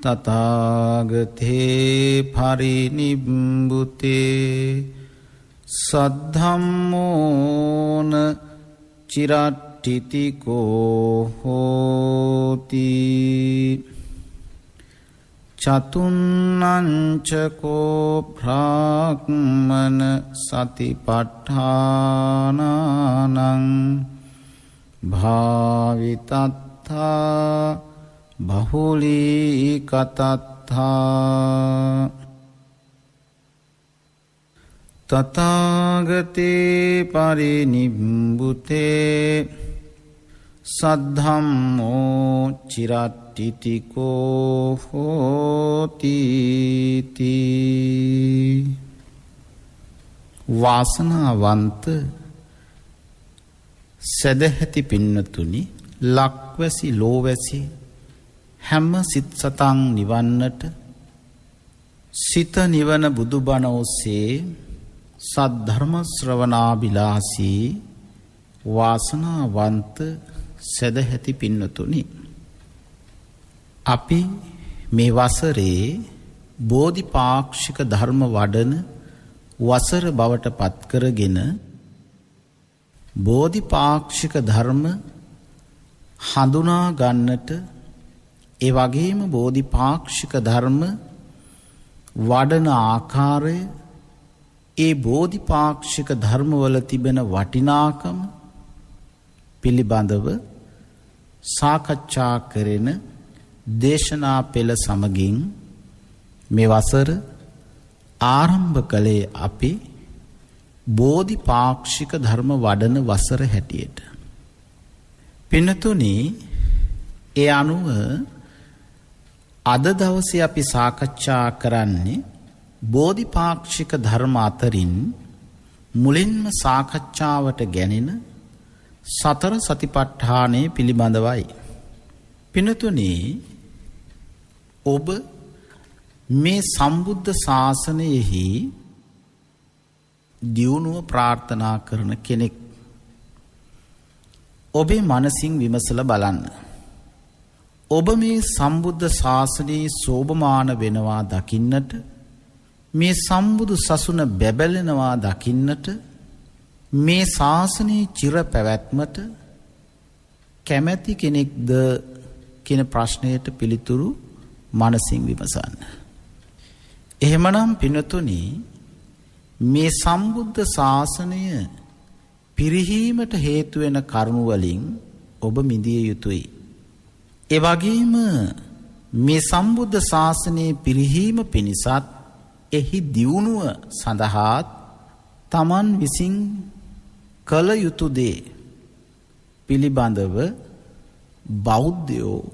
තථාගතේ පරිනිබ්බුතේ සද්ධම්මෝන චිරට්ඨිතිකෝ හෝති චතුන්නංචකෝ භ්‍රාක්මන සතිපට්ඨානං භාවිතත්ථා බහුලී කතත්ථා තථාගතේ පරිනිබ්බුතේ සද්ධම්මෝ චිරට්ඨිතිකෝ හෝති වාසනාවන්ත සදහැති පින්නතුනි, ලක්වැසි ලෝවැසි හැම සිත් සතන් නිවන්නට සිත නිවන බුදුබණ ඔස්සේ සද්ධර්ම ශ්‍රවණාබිලාසී වාසනාවන්ත සදහැති පින්නතුනි, අපි මේ වසරේ බෝධිපාක්ෂික ධර්ම වඩන වසර බවට පත් කරගෙන බෝධිපාක්ෂික ධර්ම හඳුනා ගන්නට, ඒ වගේම බෝධිපාක්ෂික ධර්ම වඩන ආකාරය, ඒ බෝධිපාක්ෂික ධර්මවල තිබෙන වටිනාකම පිළිබඳව සාකච්ඡා කරන දේශනා පෙළ සමගින් මේ වසර ආරම්භ කළේ අපි බෝධිපාක්ෂික ධර්ම වඩන වසර හැටියට. පින්නතුනි, ඒ අනුව අද දවසේ අපි සාකච්ඡා කරන්නේ බෝධිපාක්ෂික ධර්ම අතරින් මුලින්ම සාකච්ඡාවට ගැනෙන සතර සතිපට්ඨානය පිළිබඳවයි. පින්නතුනි, ඔබ මේ සම්බුද්ධ ශාසනයෙහි දියුණුව ප්‍රාර්ථනා කරන කෙනෙක්. ඔබේ මනසින් විමසලා බලන්න. ඔබ මේ සම්බුද්ධ ශාසනයේ සෝභමාන වෙනවා දකින්නට, මේ සම්බුදු සසුන බැබලෙනවා දකින්නට, මේ ශාසනයේ චිර පැවැත්මට කැමැති කෙනෙක්ද කියන ප්‍රශ්නයට පිළිතුරු මනසින් විමසන්න. එහෙමනම් පින්නතුනි, මේ සම්බුද්ධ ශාසනය පිරිහීමට හේතු වෙන කරුණු වලින් ඔබ මිදිය යුතුයි. ඒ වගේම මේ සම්බුද්ධ ශාසනයේ පිරිහීම පිණිසත් එහි දියුණුව සඳහාත් තමන් විසින් කළ යුතු දේ පිළිබඳව බෞද්ධයෝ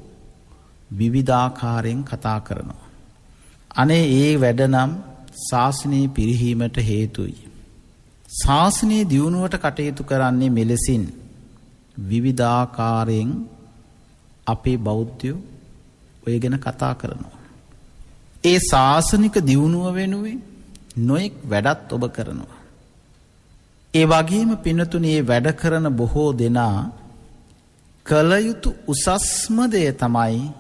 විවිධාකාරයෙන් කතා කරනවා. අනේ ඒ වැඩනම් ශාසනයේ පිරිහීමට හේතුයි. ශාසනයේ දියුණුවට කටයුතු කරන්නේ මෙලෙසින් විවිධාකාරයෙන් අපේ බෞද්ධයෝ ඔය ගැන කතා කරනවා. ඒ ශාසනික දියුණුව වෙනුවෙන් නොයෙක් වැඩත් ඔබ කරනවා. ඒ වගේම පින්නතුනි, මේ වැඩ කරන බොහෝ දෙනා කල යුතු උසස්ම දේ තමයි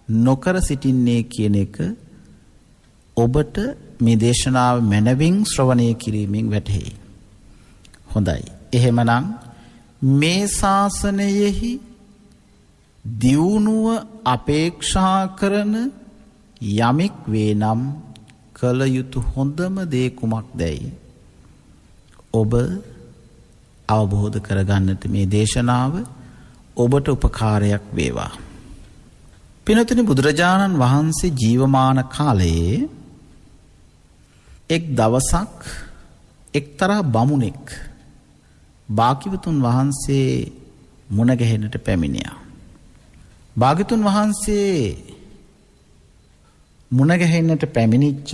නොකර සිටින්නේ කියන එක ඔබට මේ දේශනාව මනවින් ශ්‍රවණය කිරීමෙන් වැටහෙයි. හොඳයි. එහෙමනම් මේ ශාසනයෙහි දියුණුව අපේක්ෂා කරන යමෙක් වේ නම් කල යුතු හොඳම දේ කුමක්දයි ඔබ අවබෝධ කරගන්නට මේ දේශනාව ඔබට උපකාරයක් වේවා. පිනතුනි, බුදුරජාණන් වහන්සේ ජීවමාන කාලයේ එක් දවසක් එක්තරා බමුණෙක් භාග්‍යවතුන් වහන්සේ මුණ ගැහෙන්නට පැමිණියා. භාග්‍යවතුන් වහන්සේ මුණ ගැහෙන්නට පැමිණිච්ච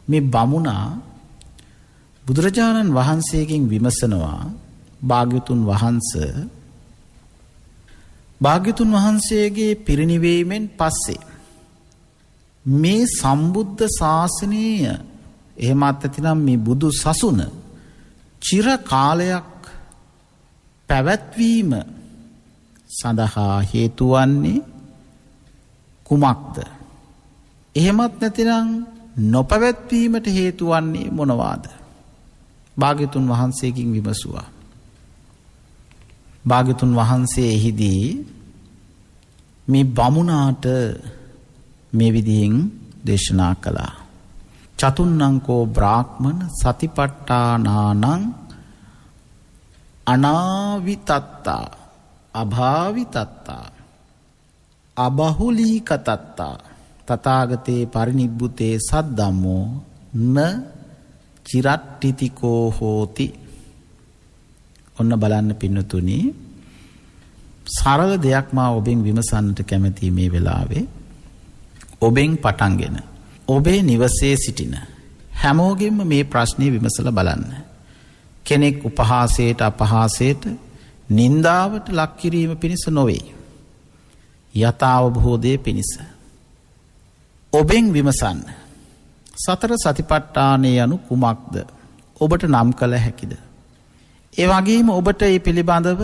මේ බමුණා බුදුරජාණන් වහන්සේගෙන් විමසනවා, භාග්‍යවතුන් වහන්සේගේ පිරිනිවීමෙන් පස්සේ මේ සම්බුද්ධ ශාසනය, එහෙමත් නැතිනම් මේ බුදු සසුන චිර කාලයක් පැවැත්වීම සඳහා හේතු වන්නේ කුමක්ද? එහෙමත් නැතිනම් නොපැවැත්වීමට හේතු වන්නේ මොනවාද? භාග්‍යතුන් වහන්සේගෙන් විමසුවා. භාග්‍යතුන් වහන්සේ එහිදී මේ බමුණාට මේ විදිහෙන් දේශනා කළා. චතුන්නංකෝ බ්‍රාහ්මණ සතිපට්ඨානානං අනාවිතත්තා අභාවිතත්තා අබහුලීකතත්තා තථාගතේ පරිනිබ්බුතේ සද්ධම්මෝ න චිරට්ටිතිකෝ හෝති. ඔන්න බලන්න පින්නතුනි, සරල දෙයක් මා ඔබෙන් විමසන්නට කැමතියි මේ වෙලාවේ. ඔබෙන් පටන්ගෙන ඔබේ නිවසේ සිටින හැමෝගෙම මේ ප්‍රශ්නේ විමසලා බලන්න. කෙනෙක් උපහාසයට අපහාසයට නින්දාවට ලක් කිරීම පිණිස නොවේ. යථාවබෝධයේ පිණිස. ඔබෙන් විමසන්න. සතර සතිපට්ඨානය යනු කුමක්ද? ඔබට නම් කළ හැකිද? ඒ වගේම ඔබට මේ පිළිබඳව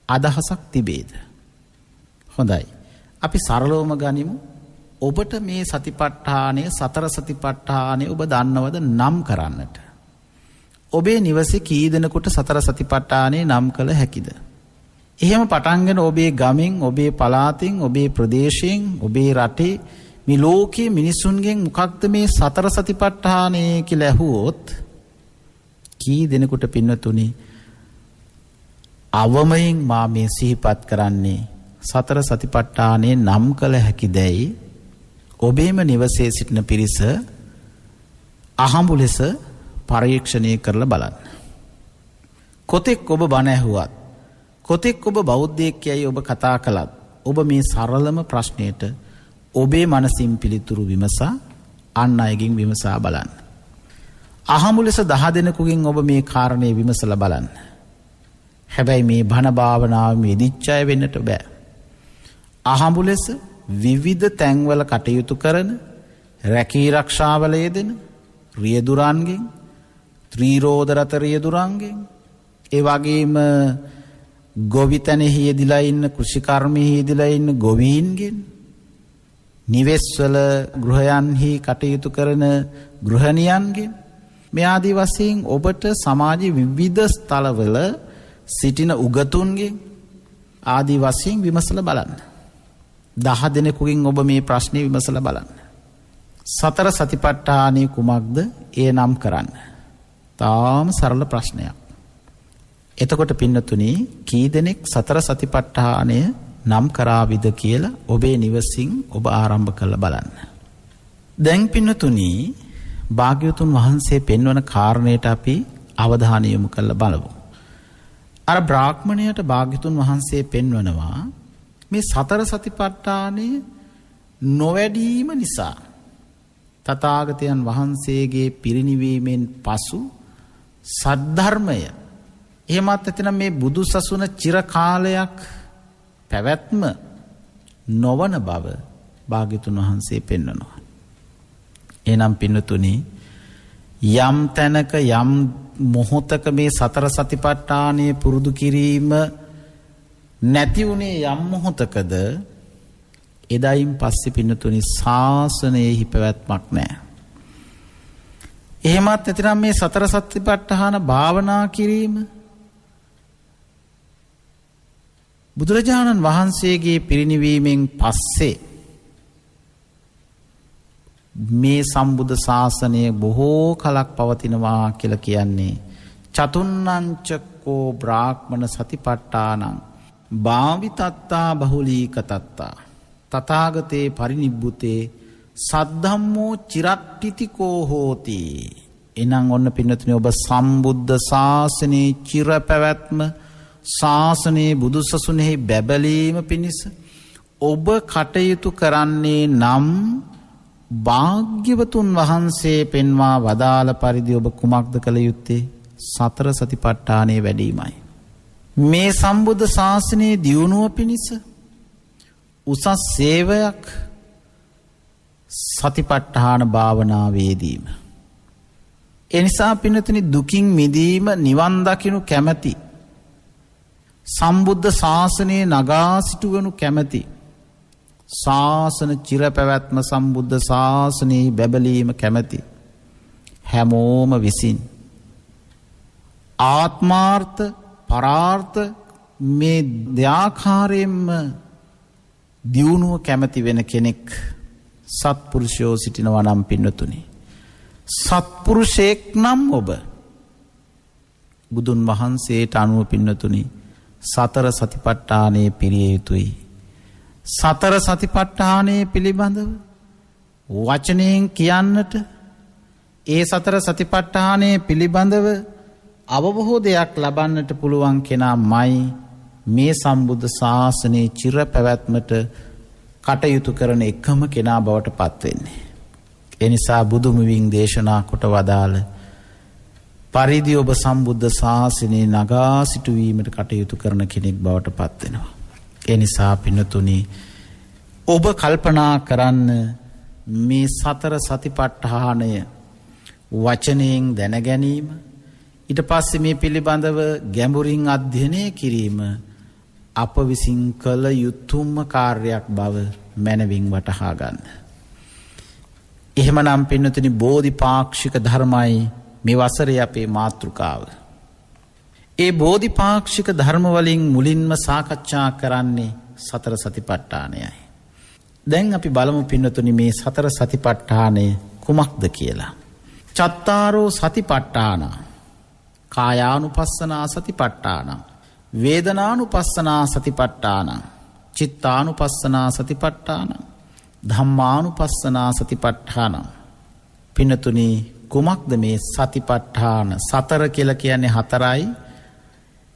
අදහසක් තිබේද? හොඳයි. අපි සරලවම ගනිමු. ඔබට මේ සතිපට්ඨානය සතර සතිපට්ඨානය ඔබ දන්නවද නම් කරන්නට? ඔබේ නිවසේ කී දෙනෙකුට සතර සතිපට්ඨානය නම් කළ හැකිද? එහෙම පටන්ගෙන ඔබේ ගමෙන්, ඔබේ පළාතෙන්, ඔබේ ප්‍රදේශයෙන්, ඔබේ රටේ මේ ලෝකයේ මිනිසුන්ගෙන් මොකක්ද මේ සතර සතිපට්ඨානය කියලා ඇහුවොත් කී දෙනෙකුට පින්නතුනි අවමයෙන් මා මේ සිහිපත් කරන්නේ සතර සතිපට්ඨානය නම් කළ හැකිදැයි ඔබේම නිවසේ සිටින පිරිස අහඹු ලෙස පරීක්ෂණය කරලා බලන්න. කොතෙක් ඔබ බණ ඇහුවත්, කොතෙක් ඔබ බෞද්ධයෙක් යයි ඔබ කතා කළත්, ඔබ මේ සරලම ප්‍රශ්නයට ඔබේ මනසින් පිළිතුරු විමසා අන් අයගෙන් විමසා බලන්න. අහඹු ලෙස 10 දෙනෙකුගෙන් ඔබ මේ කාරණේ විමසලා බලන්න. හැබැයි මේ බණ භාවනාව මෙදිච්ච අය වෙන්නට බෑ. අහඹු ලෙස විවිධ තැන්වල කටයුතු කරන, රැකී රක්ෂාවල යෙදෙන රියදුරන්ගෙන්, ත්‍රිරෝද රත රියදුරන්ගෙන්, ඒ වගේම ගොවිතැනෙහි යෙදිලා ඉන්න, කෘෂිකර්මෙහි යෙදිලා ඉන්න ගොවීන්ගෙන්, නිවෙස්වල ගෘහයන්හි කටයුතු කරන ගෘහණියන්ගෙන්, මේ ආදී වශයෙන් ඔබට සමාජයේ විවිධ ස්ථලවල සිටින උගතුන්ගෙන් ආදී වශයෙන් විමසලා බලන්න. 10 දෙනෙකුගෙන් ඔබ මේ ප්‍රශ්නේ විමසලා බලන්න. සතර සතිපට්ඨානය කුමක්ද? ඒ නම් කරන්න. තාම සරල ප්‍රශ්නයක්. එතකොට පින්නතුනි, කී දෙනෙක් සතර සතිපට්ඨානය නම් කරාවිද කියලා ඔබේ නිවසින් ඔබ ආරම්භ කරලා බලන්න. දැන් පින්නතුනි, භාග්‍යවතුන් වහන්සේ පෙන්වන කාරණයට අපි අවධානය යොමු කරලා බලමු. අර බ්‍රාහ්මණයට භාග්‍යවතුන් වහන්සේ පෙන්වනවා මේ සතර සතිපට්ඨානය නොවැඩීම නිසා තථාගතයන් වහන්සේගේ පිරිනිවීමෙන් පසු සද්ධර්මය, එහෙමත් නැත්නම් මේ බුදු සසුන චිර කාලයක් පැවැත්ම නොවන බව භාග්‍යවතුන් වහන්සේ පෙන්වනවා. එනම් පින්නතුනි, යම් තැනක යම් මොහොතක මේ සතර සතිපට්ඨානය පුරුදු කිරීම නැති වුණේ යම් මොහොතකද, එදායින් පස්සේ පින්නතුනි ශාසනයෙහි පැවැත්මක් නැහැ. එහෙමත් නැතිනම් මේ සතර සතිපට්ඨාන භාවනා කිරීම බුදුරජාණන් වහන්සේගේ පිරිනිවීමෙන් පස්සේ මේ සම්බුද්ධ ශාසනය බොහෝ කලක් පවතිනවා කියලා කියන්නේ චතුන්නංචකෝ බ්‍රාහ්මණ සතිපට්ඨානං භාවිතත්තා බහුලීකතත්තා තථාගතේ පරිනිබ්බුතේ සද්ධම්මෝ චිරට්ටිතිකෝ හෝති. එනම් ඔන්න පින්නතුනි, ඔබ සම්බුද්ධ ශාසනයේ චිර පැවැත්ම, ශාසනයේ බුදුසසුනේහි බැබලීම පිණිස ඔබ කටයුතු කරන්නේ නම් භාග්‍යවතුන් වහන්සේ පෙන්වා වදාළ පරිදි ඔබ කුමක්ද කළ යුත්තේ? සතර සතිපට්ඨානයේ වැඩීමයි. මේ සම්බුද්ධ ශාසනයේ දියුණුව පිණිස උසස් සේවයක් සතිපට්ඨාන භාවනාවේදීම. එනිසා පින්නතුනි, දුකින් මිදීම, නිවන් දකිනු කැමැති, සම්බුද්ධ ශාසනයේ නගා සිටුවනු කැමැති ශාසන චිරපැවැත්ම සම්බුද්ධ ශාසනයේ බැබලීම කැමැති හැමෝම විසින් ආත්මාර්ථ පරාර්ථ මේ දෙආකාරයෙන්ම දියුණුව කැමැති වෙන කෙනෙක් සත්පුරුෂයෝ සිටිනවා නම් පින්නතුනි. සත්පුරුෂයෙක් නම් ඔබ බුදුන් වහන්සේට අනුව පින්නතුනි සතර සතිපට්ඨානයේ පිරිය යුතුයි. සතර සතිපට්ඨානයේ පිළිබඳව වචනයෙන් කියන්නට ඒ සතර සතිපට්ඨානයේ පිළිබඳව අවබෝධයක් ලබන්නට පුළුවන් කෙනාමයි මේ සම්බුද්ධ ශාසනයේ චිර පැවැත්මට කටයුතු කරන එකම කෙනා බවට පත් වෙන්නේ. ඒ නිසා බුදුමුවින් දේශනා කොට වදාළ පරිදි ඔබ සම්බුද්ධ ශාසනයේ නගා සිටුවීමට කටයුතු කරන කෙනෙක් බවට පත් වෙනවා. ඒ නිසා පින්නතුනි ඔබ කල්පනා කරන්න මේ සතර සතිපට්ඨානය වචනයෙන් දැන ගැනීම ඊට පස්සේ මේ පිළිබඳව ගැඹුරින් අධ්‍යයනය කිරීම අප විසින් කළ යුතුම කාර්යයක් බව මනවින් වටහා ගන්න. එහෙමනම් පින්නතුනි බෝධිපාක්ෂික ධර්මයි මේ වසරේ අපේ මාතෘකාව. ඒ බෝධිපාක්ෂික ධර්ම වලින් මුලින්ම සාකච්ඡා කරන්නේ සතර සතිපට්ඨානයයි. දැන් අපි බලමු පින්නතුනි මේ සතර සතිපට්ඨානය කුමක්ද කියලා. චත්තාරෝ සතිපට්ඨාන කායානුපස්සනා සතිපට්ඨාන වේදනානුපස්සනා සතිපට්ඨාන චිත්තානුපස්සනා සතිපට්ඨාන ධම්මානුපස්සනා සතිපට්ඨාන. පින්නතුනි කුමක්ද මේ සතිපට්ඨාන? සතර කියලා කියන්නේ හතරයි.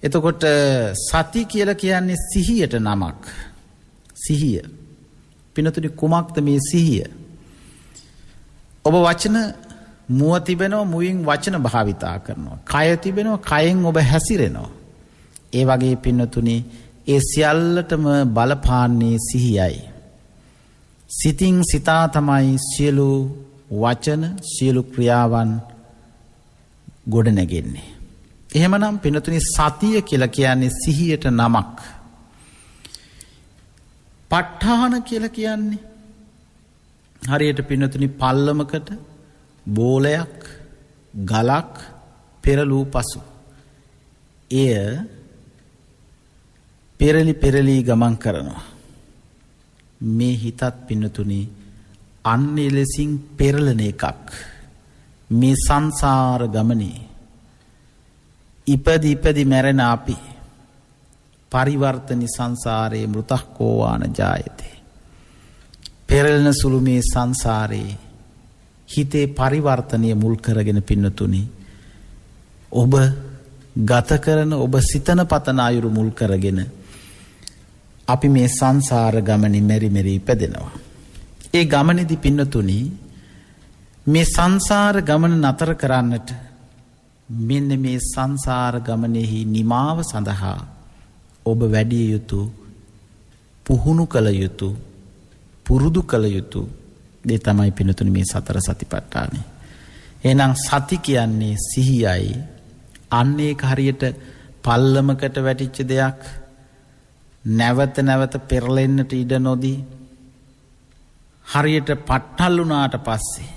එතකොට සති කියලා කියන්නේ සිහියට නමක්. සිහිය. පින්නතුනි කුමක්ද මේ සිහිය? ඔබ වචන මුව තිබෙනවා, මුවින් වචන භාවිතා කරනවා. කය තිබෙනවා, කයෙන් ඔබ හැසිරෙනවා. ඒ වගේ පින්නතුනි ඒ සියල්ලටම බලපාන්නේ සිහියයි. සිතින් සිතා තමයි සියලු වචන සියලු ක්‍රියාවන් ගොඩ නැගෙන්නේ. එහෙමනම් පින්නතුනි සතිය කියලා කියන්නේ සිහියට නමක්. ප ဋ ාණ කියලා කියන්නේ හරියට පින්නතුනි පල්ලමකට බෝලයක් ගලක් පෙරලූ පසු එය පෙරලි ගමන් කරනවා. මේ හිතත් පින්නතුනි අන්න එලෙසින් පෙරලන එකක්. මේ සංසාර ගමනේ ඉපදි මැරෙන අපි පරිවර්තනි සංසාරේ මෘතක්කෝවාන ජායතේ. පෙරලන සුළු මේ සංසාරේ හිතේ පරිවර්තනය මුල් කරගෙන පින්නතුනි ඔබ ගත කරන ඔබ සිතන පතන අයුරු මුල් කරගෙන අපි මේ සංසාර ගමනේ මෙරි ඉපදෙනවා. ඒ ගමනේදී පින්නතුනි මේ සංසාර ගමන නතර කරන්නට මෙන්න මේ සංසාර ගමනේහි නිමාව සඳහා ඔබ වැඩි යුතු පුහුණු කළ යුතු පුරුදු කළ යුතු දේ තමයි පින්නතුනි මේ සතර සතිපට්ඨානය. එහෙනම් සති කියන්නේ සිහියයි. අන්න ඒක හරියට පල්ලමකට වැටිච්ච දෙයක් නැවත පෙරලෙන්නට ඉඩ නොදී හරියට පට්ටල් වුණාට පස්සේ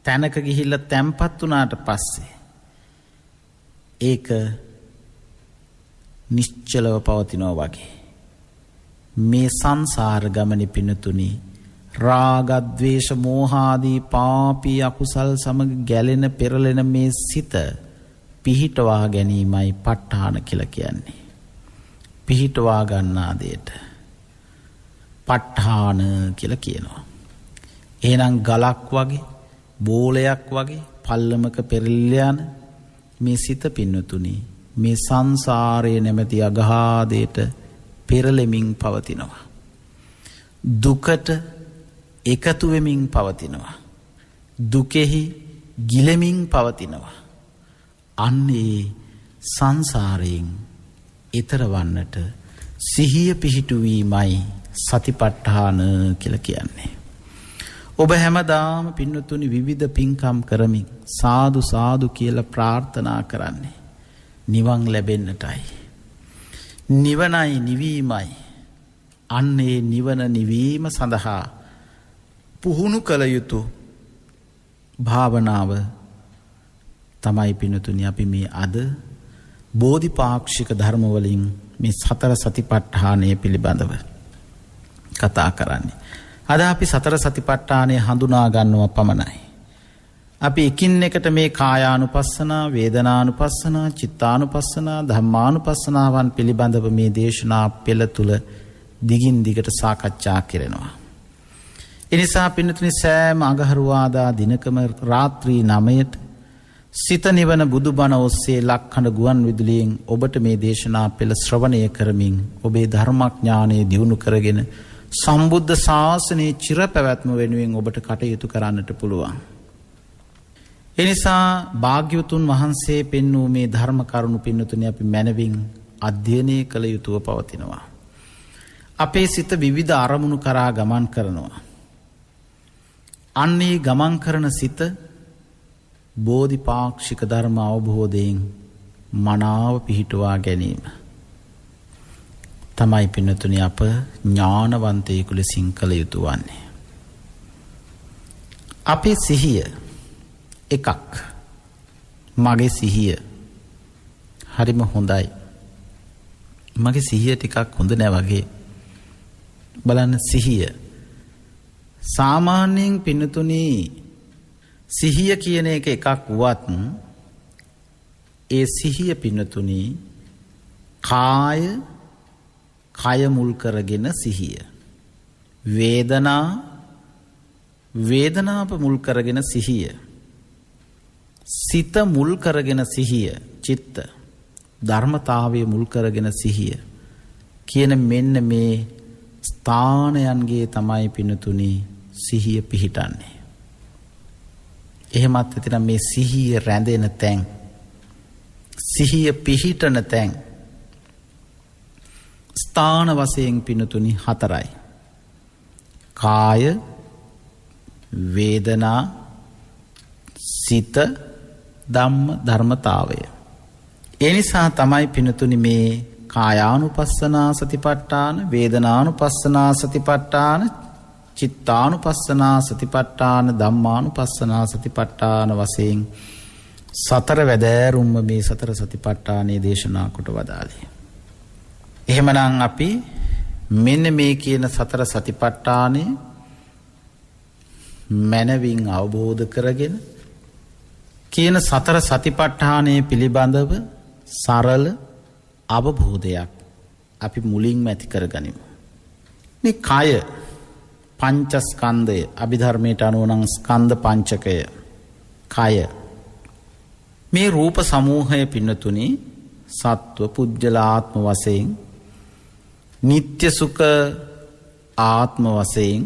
තැනක ගිහිල්ලා තැම්පත් වුණාට පස්සේ ඒක නිශ්චලව පවතිනවා වගේ මේ සංසාර ගමනේ පින්නතුනි රාග ద్వේෂ මෝහ ආදී පාපී අකුසල් සමග ගැලෙන පෙරලෙන මේ සිත පිහිටවා ගැනීමයි ප ဋ ාණ කියලා කියන්නේ. පිහිටවා ගන්නා දෙයට ප ဋ ාණ කියලා කියනවා. එහෙනම් ගලක් වගේ බෝලයක් වගේ පල්ලමක පෙරලිලා යන මේ සිත පින්නතුනි මේ සංසාරයේ නැමැති අගාධයට පෙරලෙමින් පවතිනවා. දුකට එකතු වෙමින් පවතිනවා. දුකෙහි ගිලෙමින් පවතිනවා. අන්නේ සංසාරයෙන් ඈතර වන්නට සිහිය පිහිටුවීමයි සතිපට්ඨාන කියලා කියන්නේ. ඔබ හැමදාම පින්නතුනි විවිධ පින්කම් කරමින් සාදු කියලා ප්‍රාර්ථනා කරන්නේ නිවන් ලැබෙන්නටයි. නිවනයි නිවීමයි අන්නේ නිවන නිවීම සඳහා පුහුණු කළ යුතු භාවනාව තමයි පින්නතුනි අපි මේ අද බෝධිපාක්ෂික ධර්ම වලින් මේ සතර සතිපට්ඨානය පිළිබඳව කතා කරන්නේ. අද අපි සතර සතිපට්ඨානය හඳුනා ගන්නවා පමණයි. අපි එකින් එකට මේ කායානුපස්සනා, වේදනානුපස්සනා, චිත්තානුපස්සනා, ධම්මානුපස්සනාවන් පිළිබඳව මේ දේශනා පෙළ තුල දිගින් දිගට සාකච්ඡා කරනවා. එනිසා පින්නතුනි සෑම අඟහරුවාදා දිනකම රාත්‍රී 9ට සිත නිවන බුදුබණ ඔස්සේ ලක්හඬ ගුවන් විදුලියෙන් ඔබට මේ දේශනා පෙළ ශ්‍රවණය කරමින් ඔබේ ධර්මඥානය දියුණු කරගෙන සම්බුද්ධ ශාසනයේ චිරපැවැත්ම වෙනුවෙන් ඔබට කටයුතු කරන්නට පුළුවන්. එනිසා භාග්‍යවතුන් වහන්සේ පෙන්වූ මේ ධර්ම කරුණු පින්නතුනි අපි මනවින් අධ්‍යයනය කළ යුතුව පවතිනවා. අපේ සිත විවිධ අරමුණු කරා ගමන් කරනවා. අන්නේ ගමන් කරන සිත බෝධිපාක්ෂික ධර්ම අවබෝධයෙන් මනාව පිහිටුවා ගැනීම තමයි පින්නතුනි අප ඥානවන්තයෙකු ලෙසින් කළ යුතු වන්නේ. අපේ සිහිය එකක්. මගේ සිහිය හරිම හොඳයි. මගේ සිහිය ටිකක් හොඳ නෑ වගේ. බලන්න සිහිය සාමාන්‍යයෙන් පින්නතුනි සිහිය කියන එක එකක් වුවත් ඒ සිහිය පින්නතුනි කය මුල් කරගෙන සිහිය, වේදනාව මුල් කරගෙන සිහිය, සිත මුල් කරගෙන සිහිය, චිත්ත ධර්මතාවය මුල් කරගෙන සිහිය කියන මෙන්න මේ ස්ථානයන්ගේ තමයි පින්නතුනි සිහිය පිහිටන්නේ. එහෙමත් ඇතිනම් මේ සිහිය රැඳෙන තැන්, සිහිය පිහිටන තැන් ස්ථාන වශයෙන් පින්නතුනි 4යි. කාය, වේදනා, සිත, ධර්මතාවය. ඒ නිසා තමයි පින්නතුනි මේ කායානුපස්සනා සතිපට්ඨාන, වේදනානුපස්සනා සතිපට්ඨාන, චිත්තානුපස්සනා සතිපට්ඨාන, ධම්මානුපස්සනා සතිපට්ඨාන වශයෙන් 4 වැදෑරුම්ම මේ සතර සතිපට්ඨානයේ දේශනා කොට වදාළේ. එහෙමනම් අපි මෙන්න මේ කියන සතර සතිපට්ඨානය මනවින් අවබෝධ කරගෙන කියන සතර සතිපට්ඨානයේ පිළිබඳව සරල අවබෝධයක් අපි මුලින්ම ඇති කරගනිමු. මේ කය පංචස්කන්ධය, අභිධර්මයට අනුව නම් ස්කන්ධ පංචකය, කය මේ රූප සමූහය පින්නතුනි සත්ව පුජ්‍යලාත්ම වශයෙන්, නিত্য සුඛ ආත්ම වශයෙන්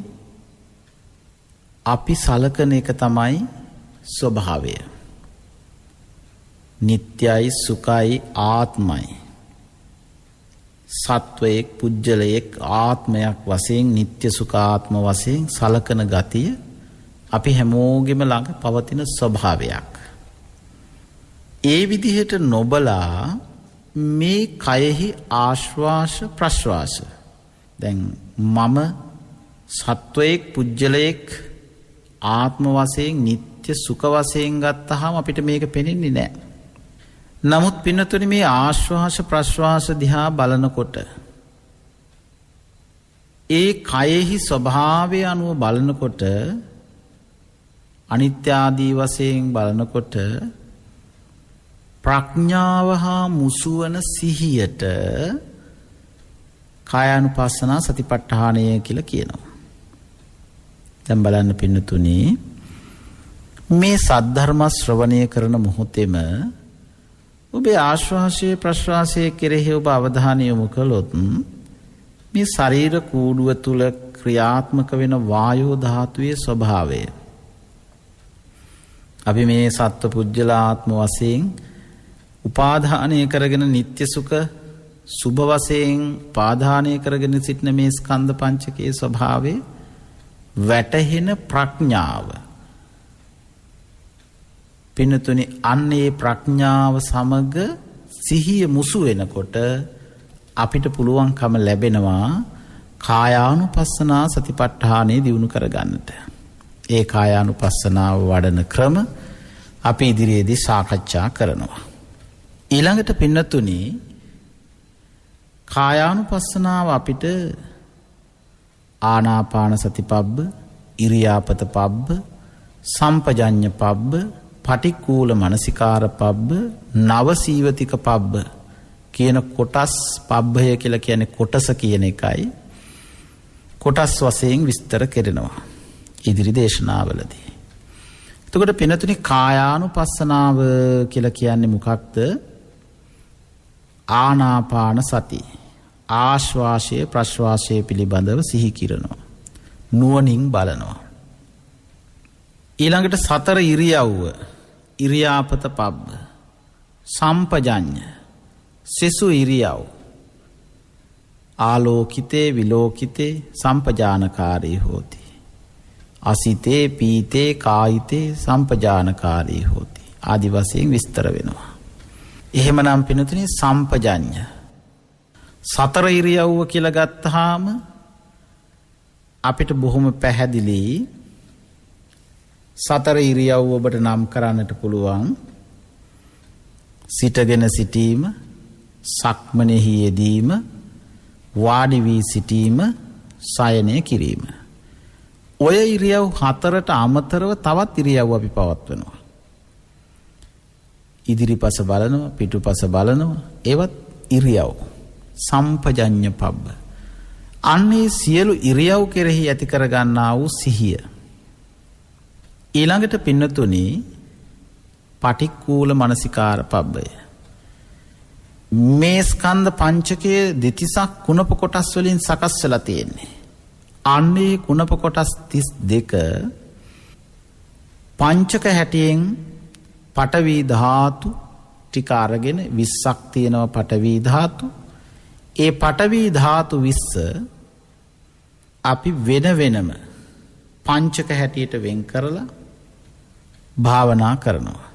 අපි සලකන එක තමයි ස්වභාවය. නිට්ටයයි, සුඛයි, ආත්මයි. සත්වයක්, පුජ්‍යලයක්, ආත්මයක් වශයෙන්, නিত্য සුඛ ආත්ම වශයෙන් සලකන ගතිය අපි හැමෝගෙම ළඟ පවතින ස්වභාවයක්. ඒ විදිහට නොබලා මේ කයෙහි ආශ්වාස ප්‍රශ්වාස, දැන් මම සත්වයක්, පුජ්‍යලයක්, ආත්ම වශයෙන්, නিত্য සුඛ වශයෙන් ගත්තාම අපිට මේක පේන්නේ නැහැ. නමුත් පින්නතුනි මේ ආශ්වාස ප්‍රශ්වාස දිහා බලනකොට, ඒ කයෙහි ස්වභාවය අනුව බලනකොට, අනිත්‍ය ආදී වශයෙන් බලනකොට ප්‍රඥාව හා මුසුවන සිහියට කායානුපස්සනා සතිපට්ඨානය කියලා කියනවා. දැන් බලන්න පින්නතුනි මේ සද්ධර්ම ශ්‍රවණය කරන මොහොතේම ඔබේ ආශ්වාසයේ ප්‍රශ්වාසයේ කෙරෙහි ඔබ අවධානය යොමු කළොත් මේ ශරීර කූඩුව තුල ක්‍රියාත්මක වෙන වායෝ ධාතුවේ ස්වභාවය, අපි මේ සත්ව පුජ්‍යලාත්ම වශයෙන් උපාදානය කරගෙන නিত্য සුඛ සුභ වශයෙන් පාදානය කරගෙන සිටින මේ ස්කන්ධ පංචකයේ ස්වභාවය වැටහෙන ප්‍රඥාව පින්නතුනි, අන්නේ ප්‍රඥාව සමග සිහිය මුසු වෙනකොට අපිට පුළුවන්කම ලැබෙනවා කායානුපස්සනා සතිපට්ඨානෙ දියුණු කරගන්නට. ඒ කායානුපස්සනාව වඩන ක්‍රම අපි ඉදිරියේදී සාකච්ඡා කරනවා. ඊළඟට පින්නතුනි කායානුපස්සනාව අපිට ආනාපාන සති පබ්බ, ඉරියාපත පබ්බ, සම්පජඤ්ඤ පබ්බ, පටික්කුල මනසිකාර පබ්බ, නවසීවතික පබ්බ කියන කොටස් පබ්බය කියලා කියන්නේ කොටස කියන එකයි. කොටස් වශයෙන් විස්තර කරනවා ඉදිරි දේශනාවලදී. එතකොට පින්නතුනි කායානුපස්සනාව කියලා කියන්නේ මොකක්ද? ආනාපාන සති ආශ්වාසය ප්‍රශ්වාසය පිළිබඳව සිහි කිරනවා. නුවණින් බලනවා. ඊළඟට සතර ඉරියව්ව, ඉරියාපත පබ්බ, සම්පජඤ්ඤ, සෙසු ඉරියව්, ආලෝකිතේ විලෝකිතේ සම්පජානකාරී හෝති. අසිතේ පීතේ කායිතේ සම්පජානකාරී හෝති. ආදි වශයෙන් විස්තර වෙනවා. එහෙමනම් පින්නතුනි සම්පජඤ්ඤ සතර ඉරියව්ව කියලා ගත්තාම අපිට බොහොම පැහැදිලි සතර ඉරියව්ව ඔබට නම් කරන්නට පුළුවන්. සිටගෙන සිටීම, සක්මනේහි යෙදීම, වාඩි වී සිටීම, සයනය කිරීම. ඔය ඉරියව් හතරට අමතරව තවත් ඉරියව් අපි පවත්වනවා. ඉදිරිපස බලනවා, පිටුපස බලනවා. ඒවත් ඉරියව්. සම්පජඤ්ඤ පබ්බ. අන්නේ සියලු ඉරියව් කෙරෙහි ඇති කරගන්නා වූ සිහිය. ඊළඟට පින්නතුනි පටික්කුල මනසිකාර පබ්බය. මේ ස්කන්ධ පංචකයේ දෙතිසක් කුණප කොටස් වලින් සකස් වෙලා තියෙන්නේ. අන්නේ කුණප කොටස් 32 පංචක හැටියෙන් පඨවි ධාතු ටික අරගෙන 20ක් තියෙනවා පඨවි ධාතු. ඒ පඨවි ධාතු 20 අපි වෙන වෙනම පංචක හැටියට වෙන් කරලා භාවනා කරනවා.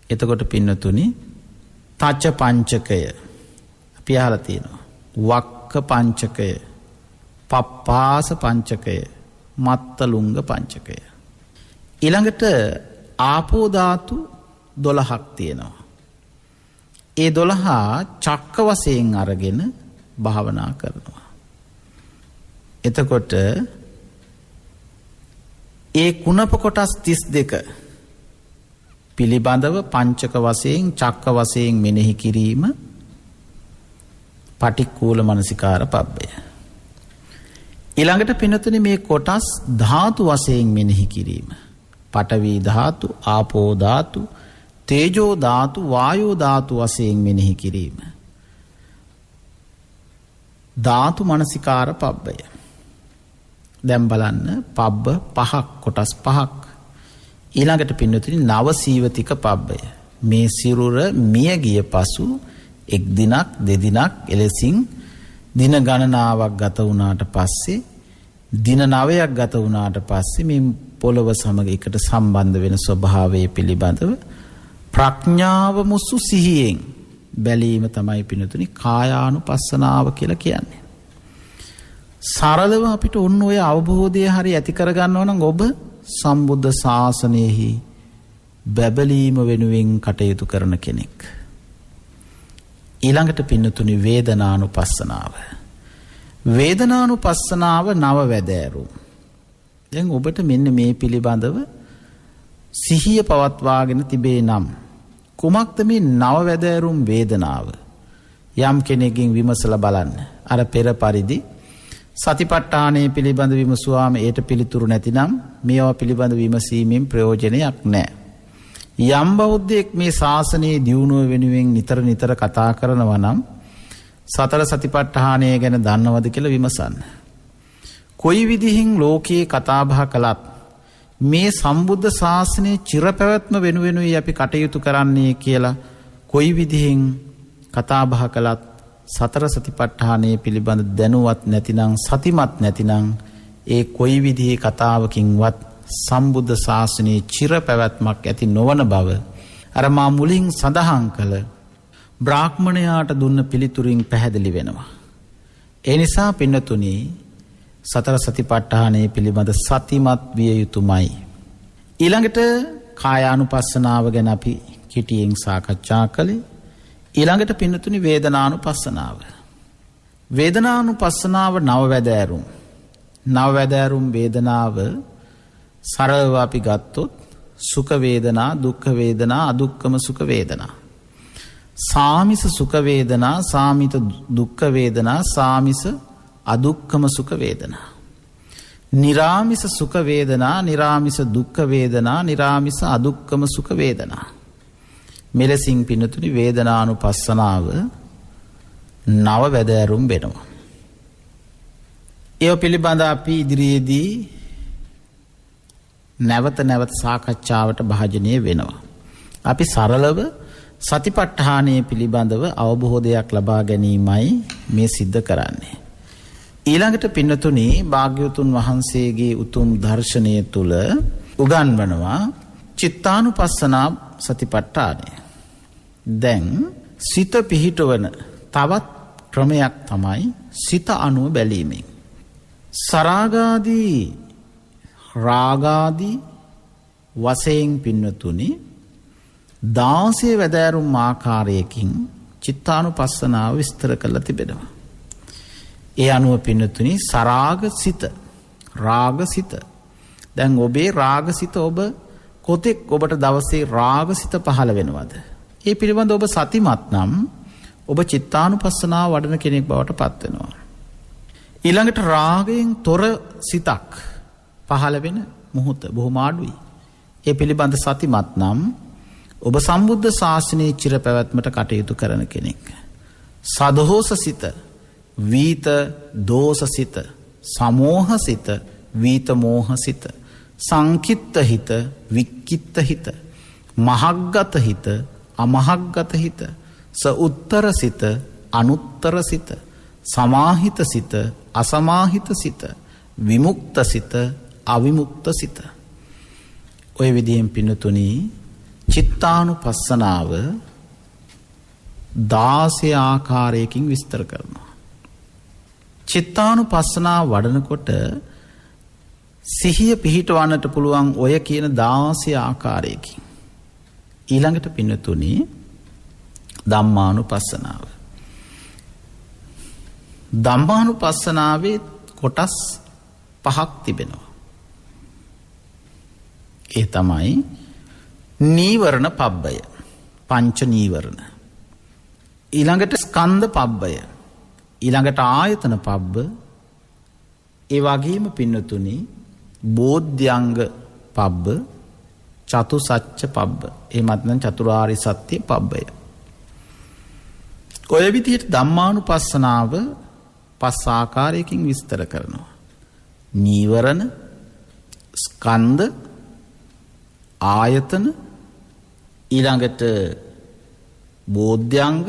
එතකොට පින්නතුනි තච්ච පංචකය අපි අහලා තියෙනවා. වක්ක පංචකය, පප්පාස පංචකය, මත්තලුංග පංචකය. ඊළඟට ආපෝ ධාතු 12ක් තියෙනවා. ඒ 12 චක්ක වශයෙන් අරගෙන භාවනා කරනවා. එතකොට ඒ කුණප කොටස් 32 පිළිබඳව පංචක වශයෙන් චක්ක වශයෙන් මෙනෙහි කිරීම පටික්කුල මනසිකාර පබ්බය. ඊළඟට පින්නතුනි මේ කොටස් ධාතු වශයෙන් මෙනෙහි කිරීම. පඨවි ධාතු, ආපෝ ධාතු, තේජෝ ධාතු, වායෝ ධාතු වශයෙන් මෙනෙහි කිරීම. ධාතු මනසිකාර පබ්බය. දැන් බලන්න පබ්බ පහක්, කොටස් පහක්. ඊළඟට පින්නතුනි නවසීවතික පබ්බය. මේ සිරුර මිය ගිය පසු එක් දිනක් දෙදිනක් එලෙසින් දින ගණනාවක් ගත වුණාට පස්සේ, දින 9ක් ගත වුණාට පස්සේ මේ පොළව සමග එකට සම්බන්ධ වෙන ස්වභාවය පිළිබඳව ප්‍රඥාව මුසු සිහියෙන් බැලීම තමයි පින්නතුනි කායානුපස්සනාව කියලා කියන්නේ. සරලව අපිට ඔන්න ඔය අවබෝධය හරි ඇති කරගන්නවා නම් ඔබ සම්බුද්ධ ශාසනයෙහි බැබලීම වෙනුවෙන් කටයුතු කරන කෙනෙක්. ඊළඟට පින්නතුනි වේදනානුපස්සනාව. වේදනානුපස්සනාව නව වැදෑරුම්. දැන් ඔබට මෙන්න මේ පිළිබඳව සිහිය පවත්වාගෙන තිබේ නම් කුමක්ද මේ නව වැදෑරුම් වේදනාව? යම් කෙනෙක්ගෙන් විමසලා බලන්න. අර පෙර පරිදි සතිපට්ඨානයේ පිළිබඳ විමසුවාම ඒට පිළිතුරු නැතිනම් මේවා පිළිබඳ විමසීමෙන් ප්‍රයෝජනයක් නැහැ. යම් බෞද්ධයෙක් මේ ශාසනයේ දියුණුව වෙනුවෙන් නිතර නිතර කතා කරනවා නම් සතර සතිපට්ඨානය ගැන දන්නවද කියලා විමසන්න. කොයි විදිහින් ලෝකයේ කතා බහ කළත් මේ සම්බුද්ධ ශාසනයේ චිරපැවැත්ම වෙනුවෙනුයි අපි කටයුතු කරන්නේ කියලා කොයි විදිහින් කතා බහ කළත් සතර සතිපට්ඨානයේ පිළිබඳ දැනුවත් නැතිනම්, සතිමත් නැතිනම් ඒ කොයි විදිහේ කතාවකින්වත් සම්බුද්ධ ශාසනයේ චිරපැවැත්මක් ඇති නොවන බව අර මා මුලින් සඳහන් කළ බ්‍රාහ්මණයාට දුන්න පිළිතුරින් පැහැදිලි වෙනවා. ඒ නිසා පින්නතුනි සතර සතිපට්ඨානය පිළිබඳ සතිමත් විය යුතුමයි. ඊළඟට කායානුපස්සනාව ගැන අපි කෙටියෙන් සාකච්ඡා කළේ. ඊළඟට පින්නතුනි වේදනානුපස්සනාව. වේදනානුපස්සනාව නවවැදෑරුම්. නවවැදෑරුම් වේදනාව සරලව අපි ගත්තොත් සුඛ වේදනා, දුක්ඛ වේදනා, අදුක්ඛම සුඛ වේදනා. සාමිස සුඛ වේදනා, සාමිත දුක්ඛ වේදනා, සාමිස අදුක්ඛම සුඛ වේදනා. නිරාමිස සුඛ වේදනා, නිරාමිස දුක්ඛ වේදනා, නිරාමිස අදුක්ඛම සුඛ වේදනා. මෙලෙසින් පින්නතුනි වේදනානුපස්සනාව නව වැදෑරුම් වෙනවා. ඒ පිළිබඳ අපි ඉදිරියේදී නැවත නැවත සාකච්ඡාවට භාජනය වෙනවා. අපි සරලව සතිපට්ඨානය පිළිබඳව අවබෝධයක් ලබා ගැනීමයි මේ සිද්ධ කරන්නේ. ඊළඟට පින්නතුනි භාග්‍යවතුන් වහන්සේගේ උතුම් දර්ශනය තුල උගන්වනවා චිත්තානුපස්සනා සතිපට්ඨානය. දැන් සිත පිහිටවන තවත් ක්‍රමයක් තමයි සිත අනුව බැලීමෙන්. සරාගාදී රාගාදී වශයෙන් පින්නතුනි 16 වැදෑරුම් ආකාරයකින් චිත්තානුපස්සනාව විස්තර කරලා තිබෙනවා. ඒ අනුව පින්නතුනි සරාගසිත, රාගසිත. දැන් ඔබේ රාගසිත ඔබ කොතෙක් ඔබට දවසේ රාගසිත පහළ වෙනවද? ඒ පිළිබඳ ඔබ සතිමත් නම් ඔබ චිත්තානුපස්සනාව වඩන කෙනෙක් බවට පත් වෙනවා. ඊළඟට රාගයෙන් තොර සිතක් පහළ වෙන මොහොත බොහොම අඩුයි. ඒ පිළිබඳ සතිමත් නම් ඔබ සම්බුද්ධ ශාසනයේ චිර පැවැත්මට කටයුතු කරන කෙනෙක්. සදෝසසිත, වීත දෝසසිත, සමෝහසිත, වීත මෝහසිත, සංකිට්ත හිත, වික්කිට්ත හිත, මහග්ගත හිත, අමහග්ගත හිත, ස උත්තර සිත, අනුත්තර සිත, සමාහිත සිත, අසමාහිත සිත, විමුක්ත සිත, අවිමුක්ත සිත. ඔය විදිහෙන් පින්නතුනි චිත්තානුපස්සනාව 16 ආකාරයකින් විස්තර කරනවා. චිත්තානුපස්සනාව වඩනකොට සිහිය පිහිටවන්නට පුළුවන් ඔය කියන 16 ආකාරයකින්. ඊළඟට පින්නතුනි ධම්මානුපස්සනාව. ධම්මානුපස්සනාවේ කොටස් 5ක් තිබෙනවා. ඒ තමයි නීවරණ පබ්බය, පංච නීවරණ. ඊළඟට ස්කන්ධ පබ්බය, ඊළඟට ආයතන පබ්බ, ඒ වගේම පින්නතුනි බෝධ්‍යංග පබ්බ, චතුසත්‍ය පබ්බ, එහෙමත් නැත්නම් චතුරාර්ය සත්‍ය පබ්බය. ඔය විදිහට ධම්මානුපස්සනාව 5 ආකාරයකින් විස්තර කරනවා. නීවරණ, ස්කන්ධ, ආයතන, ඊළඟට බෝධ්‍යංග,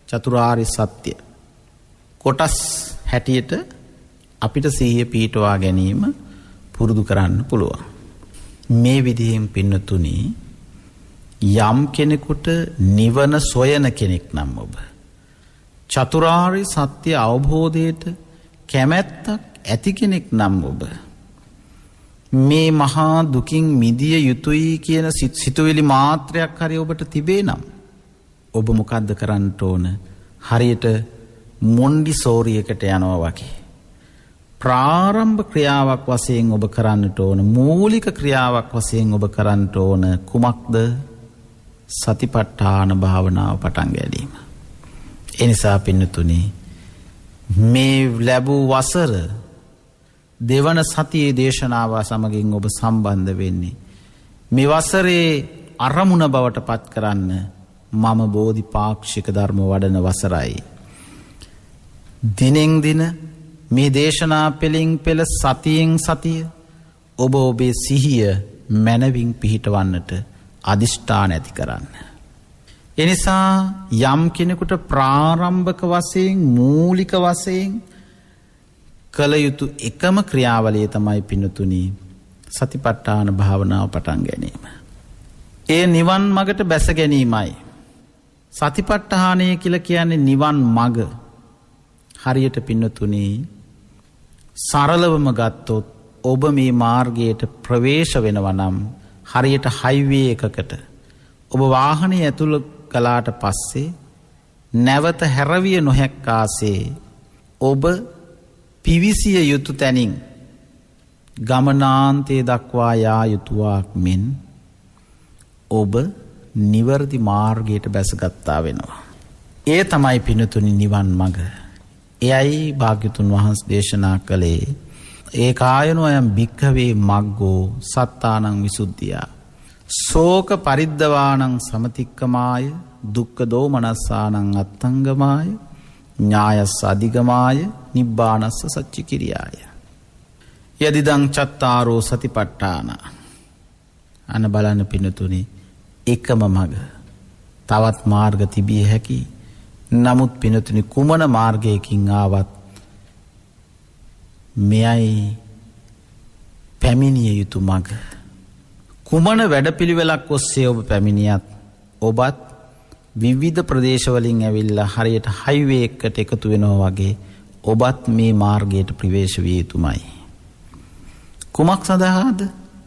චතුරාර්ය සත්‍ය. කොටස් හැටියට අපිට සිහිය පිහිටවා ගැනීම පුරුදු කරන්න පුළුවන්. මේ විදිහෙන් පින්නතුනි යම් කෙනෙකුට නිවන සොයන කෙනෙක් නම් ඔබ චතුරාර්ය සත්‍ය අවබෝධයට කැමැත්තක් ඇති කෙනෙක් නම් ඔබ මේ මහා දුකින් මිදිය යුතුයි කියන සිතුවිලි මාත්‍රයක් හරි ඔබට තිබේ නම් ඔබ මොකද්ද කරන්න ඕන? හරියට මොන්ඩිසෝරියකට යනවා වගේ ප්‍රාරම්භ ක්‍රියාවක් වශයෙන් ඔබ කරන්නට ඕන, මූලික ක්‍රියාවක් වශයෙන් ඔබ කරන්නට ඕන කුමක්ද? සතිපට්ඨාන භාවනාව පටන් ගැනීම. ඒ නිසා පින්නතුනි මේ ලැබූ වසර දෙවන සතියේ දේශනාව සමගින් ඔබ සම්බන්ධ වෙන්නේ මේ වසරේ අරමුණ බවට පත් කරන්න මම බෝධිපාක්ෂික ධර්ම වඩන වසරයි. දිනෙන් දින මේ දේශනා පෙළින් පෙළ සතියෙන් සතිය ඔබ ඔබේ සිහිය මනවින් පිහිටවන්නට අදිෂ්ඨාන ඇති කරන්න. එනිසා යම් කෙනෙකුට ප්‍රාරම්භක වශයෙන් මූලික වශයෙන් කළ යුතු එකම ක්‍රියාවලිය තමයි පින්නතුනි සතිපට්ඨාන භාවනාව පටන් ගැනීම. ඒ නිවන් මගට බැස ගැනීමයි. සතිපට්ඨානය කියලා කියන්නේ නිවන් මග. හරියට පින්නතුනි සරලවම ගත්තොත් ඔබ මේ මාර්ගයට ප්‍රවේශ වෙනවා නම් හරියට හයිවේ එකකට ඔබ වාහනේ ඇතුළ කළාට පස්සේ නැවත හැරවිය නොහැක්කාසේ ඔබ පිවිසිය යුතු තැනින් ගමනාන්තයේ දක්වා යා යුතුවක් මෙන් ඔබ නිවර්දි මාර්ගයට බැසගත්තා වෙනවා. ඒ තමයි පිනතුනි නිවන් මඟ. එයයි භාග්‍යතුන් වහන්සේ දේශනා කළේ ඒකායනෝ අයම් භික්ඛවේ මග්ගෝ සත්තානං විසුද්ධිය. ශෝක පරිද්දවාණං සමතික්කමාය දුක්ඛ දෝමනස්සානං අත්තංගමාය ඥායස්ස අධිගමාය නිබ්බානස්ස සච්චිකිරියාය. යදිදං චත්තාරෝ සතිපට්ඨාන. අන බලන්න පිනතුනි එකම මඟ. තවත් මාර්ග තිබිය හැකි. නමුත් පිනතුනි කුමන මාර්ගයකින් ආවත් මෙයයි පැමිණිය යුතු මඟ. කුමන වැඩපිළිවෙලක් ඔස්සේ ඔබ පැමිණියත් ඔබත් විවිධ ප්‍රදේශවලින් ඇවිල්ලා හරියට හයිවේ එකට එකතු වෙනවා වගේ ඔබත් මේ මාර්ගයට ප්‍රවේශ විය යුතුමයි. කුමක් සඳහාද?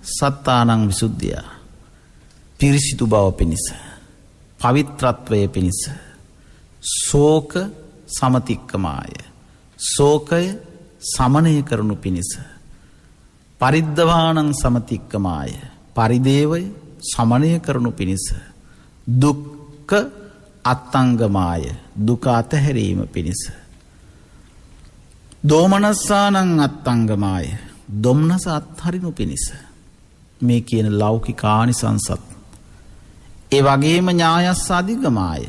සත්තානං විසුද්ධිය. පිරිසිදු බව පිණිස, පවිත්‍රත්වය පිණිස, ශෝක සමතික්කමාය. ශෝකය සමනය කරනු පිණිස. පරිද්දවාණං සමතික්කමාය. පරිදේවය සමනය කරනු පිණිස. දුක්ඛ අත්තංගමාය. දුක අතහැරීම පිණිස. දෝමනස්සානං අත්තංගමාය. දොම්නස අත්හරිනු පිණිස. මේ කියන ලෞකික ආනිසංසත්. ඒ වගේම ඥායස්ස අධිගමාය.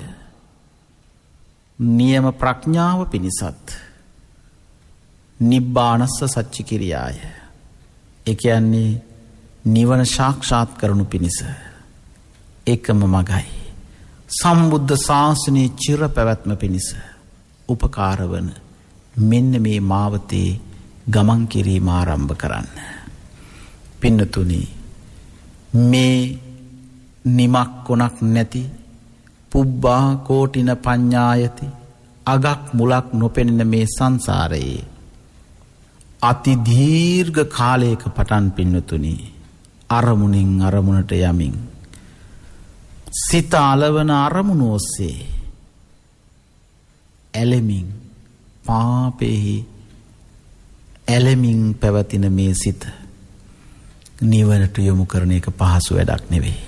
නියම ප්‍රඥාව පිණිසත්. නිබ්බානස්ස සච්චිකිරියාය. ඒ කියන්නේ නිවන සාක්ෂාත් කරනු පිණිස එකම මගයි. සම්බුද්ධ ශාසනයේ චිර පැවැත්ම පිණිස උපකාර වන මෙන්න මේ මාවතේ ගමන් කිරීම ආරම්භ කරන්න. පින්නතුනි මේ නිමක් කොනක් නැති පුබ්බා කෝටින පඤ්ඤායති අගක් මුලක් නොපෙනෙන මේ සංසාරයේ අති දීර්ඝ කාලයක පටන් පින්නතුනි අරමුණින් අරමුණට යමින් සිත අලවන අරමුණ ඔස්සේ ඇලෙමින් පාපෙහි ඇලෙමින් පැවතින මේ සිත නිවනට යොමු කරන එක පහසු වැඩක් නෙවෙයි.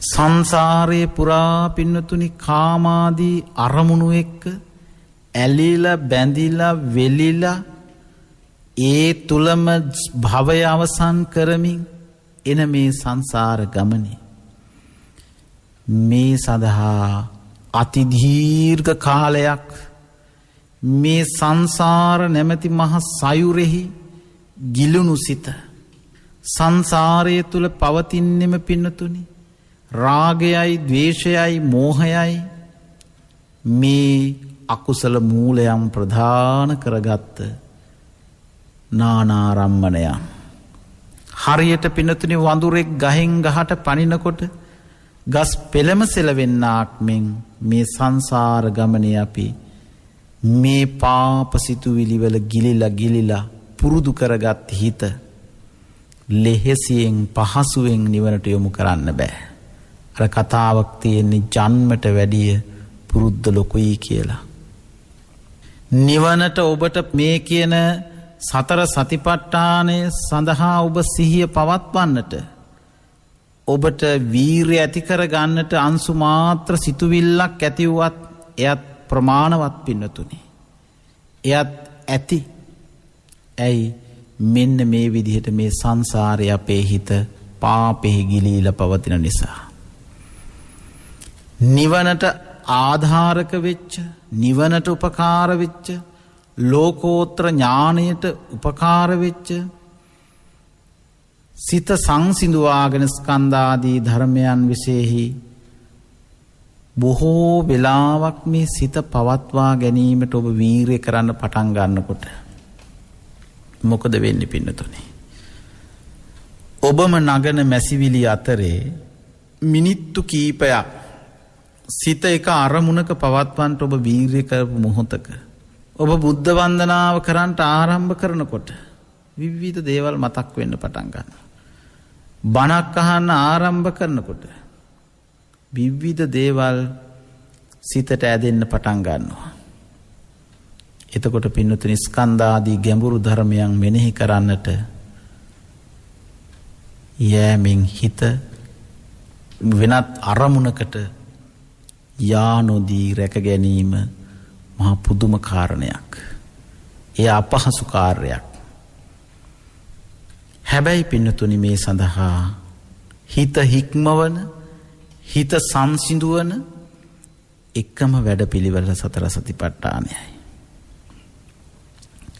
සංසාරයේ පුරා පින්නතුනි කාමාදී අරමුණු එක්ක ඇලිලා බැඳිලා වෙලිලා ඒ තුලම භවය අවසන් කරමින් එන මේ සංසාර ගමනේ මේ සඳහා අති දීර්ඝ කාලයක් මේ සංසාර නැමැති මහ සයුරෙහි ගිලුණු සිත සංසාරය තුල පවතින්නෙම පින්නතුනි රාගයයි ද්වේෂයයි මෝහයයි මේ අකුසල මූලයන් ප්‍රධාන කරගත්ත නානාරම්මණයන්. හරියට පින්නතුනි වඳුරෙක් ගහෙන් ගහට පනිනකොට ගස් පෙළම සෙලවෙන්නාක් මෙන් මේ සංසාර ගමනේ අපි මේ පාප සිතුවිලි වල ගිලිලා පුරුදු කරගත් හිත ලෙහෙසියෙන් පහසුවෙන් නිවනට යොමු කරන්න බෑ. අර කතාවක් තියෙන්නේ ජන්මට වැඩිය පුරුද්ද ලොකුයි කියලා. නිවනට ඔබට මේ කියන සතර සතිපට්ඨානය සඳහා ඔබ සිහිය පවත්වන්නට ඔබට වීරිය ඇති කර ගන්නට අංශු මාත්‍ර සිතුවිල්ලක් ඇති වුවත් එයත් ප්‍රමාණවත් පින්නතුනි. එයත් ඇති. ඇයි මෙන්න මේ විදිහට මේ සංසාරේ අපේ හිත පාපෙහි ගිලීලා පවතින නිසා. නිවනට ආධාරක වෙච්ච, නිවනට උපකාර වෙච්ච, ලෝකෝත්තර ඥාණයට උපකාර වෙච්ච සිත සංසිඳුවාගෙන ස්කන්ධාදී ධර්මයන් විශේෂෙහි බොහෝ වෙලාවක් මේ සිත පවත්වා ගැනීමට ඔබ වීරිය කරන්න පටන් ගන්නකොට මොකද වෙන්නේ පින්නතුනි? ඔබම නගන මැසිවිලි අතරේ මිනිත්තු කීපයක් සිත එක අරමුණක පවත්වන්නට ඔබ වීරිය කරපු මොහොතක ඔබ බුද්ධ වන්දනාව කරන්නට ආරම්භ කරනකොට විවිධ දේවල් මතක් වෙන්න පටන් ගන්නවා. බණක් අහන්න ආරම්භ කරනකොට විවිධ දේවල් සිතට ඇදෙන්න පටන් ගන්නවා. එතකොට පින්නතුනි ස්කන්ධාදී ගැඹුරු ධර්මයන් මෙනෙහි කරන්නට යෑමෙන් හිත වෙනත් අරමුණකට යා නොදී රැක ගැනීම මහා පුදුම කාරණයක්. එය අපහසු කාර්යයක්. හැබැයි පින්නතුනි මේ සඳහා හිත හික්මවන හිත සංසිඳුවන එකම වැඩපිළිවෙල සතර සතිපට්ඨානයයි.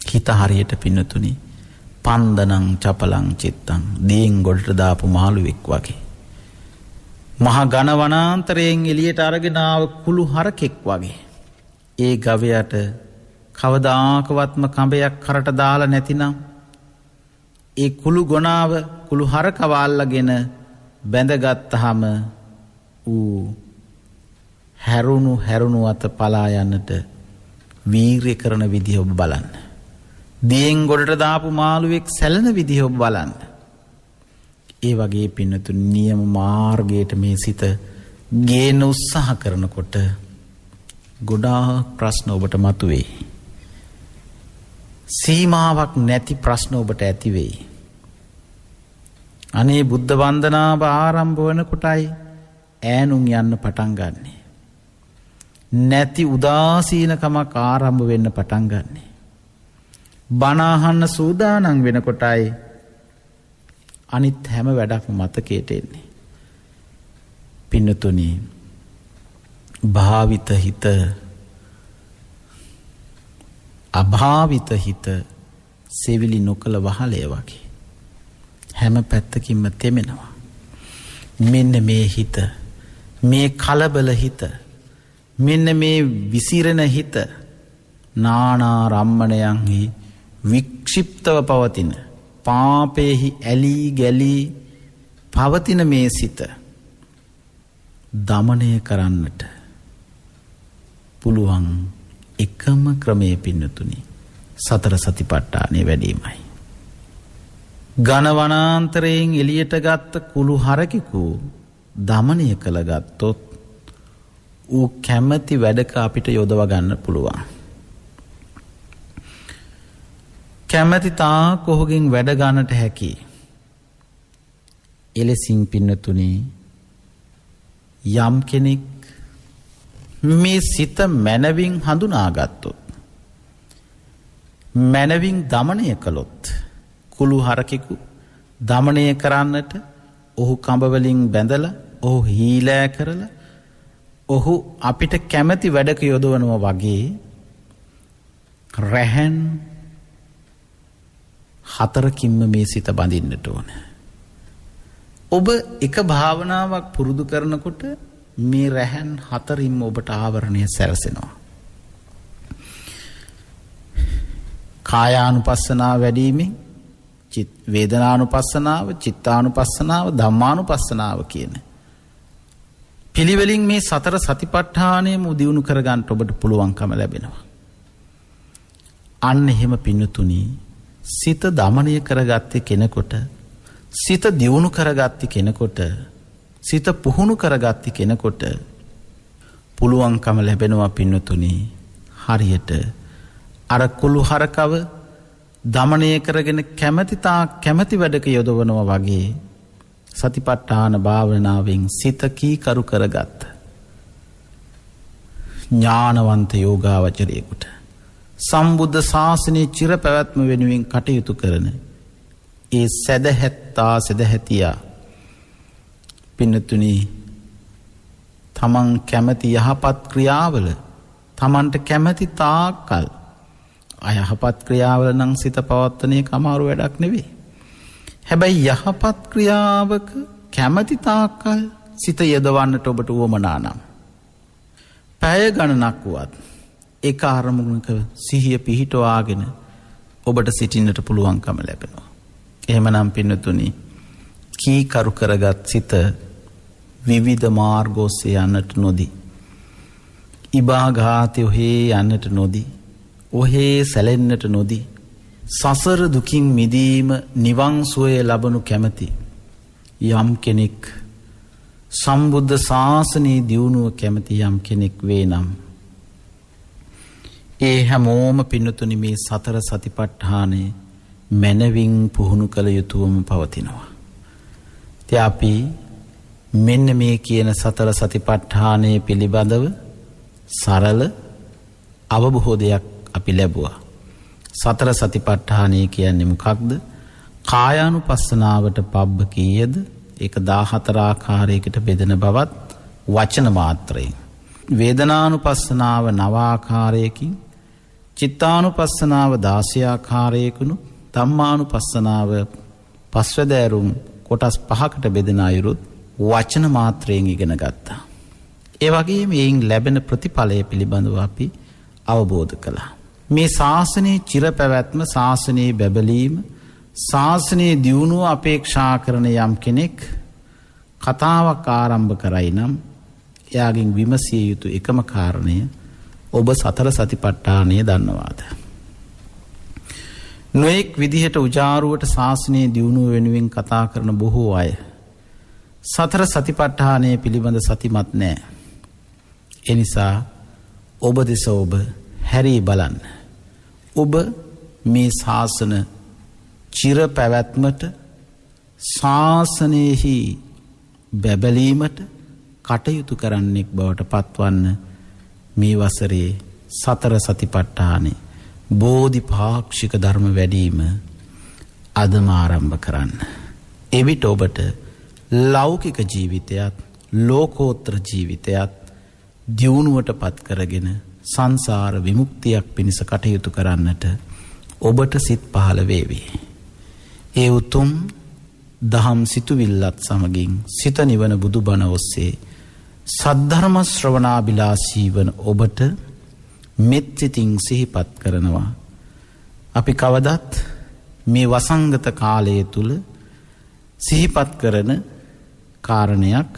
හිත හරියට පින්නතුනි පන්දනං චපලං චිත්තං දේන් ගොඩට දාපු මාළුවෙක් වගේ. මහා ඝන වනාන්තරයෙන් එළියට අරගෙන ආව කුළු හරකෙක් වගේ. ඒ ගවයාට කවදාකවත්ම කඹයක් කරට දාලා නැතිනම් ඒ කුළු ගොනාව කුළු හරකව අල්ලගෙන බැඳගත්තාම ඌ හැරුණු අත පලා යන්නට වීර්ය කරන විදිහ ඔබ බලන්න. දියෙන් ගොඩට දාපු මාළුවෙක් සැලෙන විදිහ ඔබ බලන්න. ඒ වගේ පින්නතුන් නියම මාර්ගයට මේ සිත ගේන උත්සාහ කරනකොට ගොඩාක් ප්‍රශ්න ඔබට මතුවේ. සීමාවක් නැති ප්‍රශ්න ඔබට ඇති වෙයි. අනේ බුද්ධ වන්දනාව ආරම්භ වෙනකොටයි ඈනුම් යන්න පටන් ගන්නෙ. නැති උදාසීනකමක් ආරම්භ වෙන්න පටන් ගන්නෙ. බණ අහන්න සූදානම් වෙනකොටයි අනිත් හැම වැඩක්ම මතකයට එන්නේ. පින්නතුනි භාවිත හිත අභාවිත හිත සෙවිලි නොකළ වහලය වගේ හැම පැත්තකින්ම තෙමෙනවා. මෙන්න මේ හිත මේ කලබල හිත මෙන්න මේ විසිරෙන හිත නානා රම්මණයන්හි වික්ෂිප්තව පවතින පාපේහි ඇලී ගැලී පවතින මේ සිත දමනය කරන්නට පුළුවන් එකම ක්‍රමය පින්නතුනි සතර සතිපට්ඨානය වැඩීමයි. ඝන වනාන්තරයෙන් එළියට ගත්ත කුළු හරකෙකු දමනය කළ ගත්තොත් ඌ කැමැති වැඩක අපිට යොදව ගන්න පුළුවන්. කැමැති තාක් ඔහුගෙන් වැඩ ගන්නට හැකි. එලෙසින් පින්නතුනි යම් කෙනෙක් මේ සිත මනවින් හඳුනාගත්තොත් මනවින් දමනය කළොත් කුළු හරකෙකු දමනය කරන්නට ඔහු කඹවලින් බැඳලා ඔහු හීලෑ කරලා ඔහු අපිට කැමැති වැඩක යොදවනවා වගේ රැහන් 4කින්ම මේ සිත බඳින්නට ඕන. ඔබ එක භාවනාවක් පුරුදු කරනකොට මේ රැහන් 4ින්ම ඔබට ආවරණය සැරසෙනවා. කායානුපස්සනාව වැඩිමෙන් වේදනානුපස්සනාව, චිත්තානුපස්සනාව, ධම්මානුපස්සනාව කියන පිළිවෙලින් මේ සතර සතිපට්ඨානයම දියුණු කරගන්න ඔබට පුළුවන්කම ලැබෙනවා. අන්න එහෙම පින්නතුනි සිත දමනය කරගත්තේ කෙනෙකුට, සිත දියුණු කරගත්තේ කෙනෙකුට, සිත පුහුණු කරගත්තේ කෙනෙකුට පුළුවන්කම ලැබෙනවා පින්නතුනි හරියට අර කුළු හරකව දමනය කරගෙන කැමැති වැඩක යොදවනවා වගේ සතිපට්ඨාන භාවනාවෙන් සිත කීකරු කරගත්ත ඥානවන්ත යෝගාවචරයෙකුට සම්බුද්ධ ශාසනයේ චිර පැවැත්ම වෙනුවෙන් කටයුතු කරන ඒ සදහැතියා පින්නතුනි තමන් කැමැති යහපත් ක්‍රියාවල තමන්ට කැමැති තාක්කල් අයහපත් ක්‍රියාවල නම් සිත පවත්වන එක අමාරු වැඩක් නෙවෙයි. හැබැයි යහපත් ක්‍රියාවක කැමැති තාක්කල් සිත යොදවන්නට ඔබට උවමනා නම් පැය ගණනක් වුවත් ඒක අරමුණක සිහිය පිහිටවාගෙන ඔබට සිටින්නට පුළුවන්කම ලැබෙනවා. එහෙමනම් පින්නතුනි කීකරු කරගත් සිත විවිධ මාර්ග ඔස්සේ යන්නට නොදී ඉබාඝාතය ඔහේ යන්නට නොදී ඔහේ සැලෙන්නට නොදී සසර දුකින් මිදීම නිවන් සුවය ලබනු කැමති යම් කෙනෙක් සම්බුද්ධ ශාසනයේ දියුණුව කැමති යම් කෙනෙක් වේ නම් ඒ හැමෝම පින්නතුනි මේ සතර සතිපට්ඨානය මනවින් පුහුණු කළ යුතුවම පවතිනවා. ඉතින් අපි මෙන්න මේ කියන සතර සතිපට්ඨානය පිළිබඳව සරල අවබෝධයක් අපි ලැබුවා. සතර සතිපට්ඨානය කියන්නේ මොකක්ද? කායානුපස්සනාවට පබ්බ කීයද? ඒක 14 ආකාරයකට බෙදෙන බවත් වචන මාත්‍රයෙන්. වේදනානුපස්සනාව 9 ආකාරයකින්, චිත්තානුපස්සනාව 16 ආකාරයකින්, ධම්මානුපස්සනාව පස්වැදෑරුම් කොටස් 5කට බෙදෙන අයුරුත් වචන මාත්‍රයෙන් ඉගෙන ගත්තා. ඒ වගේම මේන් ලැබෙන ප්‍රතිඵලය පිළිබඳව අපි අවබෝධ කළා. මේ ශාසනයේ චිරපැවැත්ම, ශාසනයේ බැබලීම, ශාසනයේ දියුණුව අපේක්ෂා කරන යම් කෙනෙක් කතාවක් ආරම්භ කරයි නම් එයාගෙන් විමසිය යුතු එකම කාරණය ඔබ සතර සතිපට්ඨානය දන්නවාද? නොඑක් විදිහට උජාරුවට ශාසනයේ දියුණුව වෙනුවෙන් කතා කරන බොහෝ අය සතර සතිපට්ඨානය පිළිබඳ සතිමත් නැහැ. ඒ නිසා ඔබ දෙස ඔබ හැරී බලන්න. ඔබ මේ ශාසන චිර පැවැත්මට, ශාසනයෙහි බැබලීමට කටයුතු කරන්නෙක් බවට පත්වන්න මේ වසරේ සතර සතිපට්ඨානේ බෝධිපාක්ෂික ධර්ම වැඩීම අදම ආරම්භ කරන්න. එවිට ඔබට ලෞකික ජීවිතයත් ලෝකෝත්තර ජීවිතයත් දියුණුවට පත් කරගෙන සංසාර විමුක්තියක් පිණිස කටයුතු කරන්නට ඔබට සිත් පහළ වේවි. ඒ උතුම් දහම් සිතුවිල්ලත් සමගින් සිත නිවන බුදුබණ ඔස්සේ සද්ධර්ම ශ්‍රවණාබිලාසී වන ඔබට මෙත් සිතින් සිහිපත් කරනවා. අපි කවදත් මේ වසංගත කාලය තුල සිහිපත් කරන කාරණයක්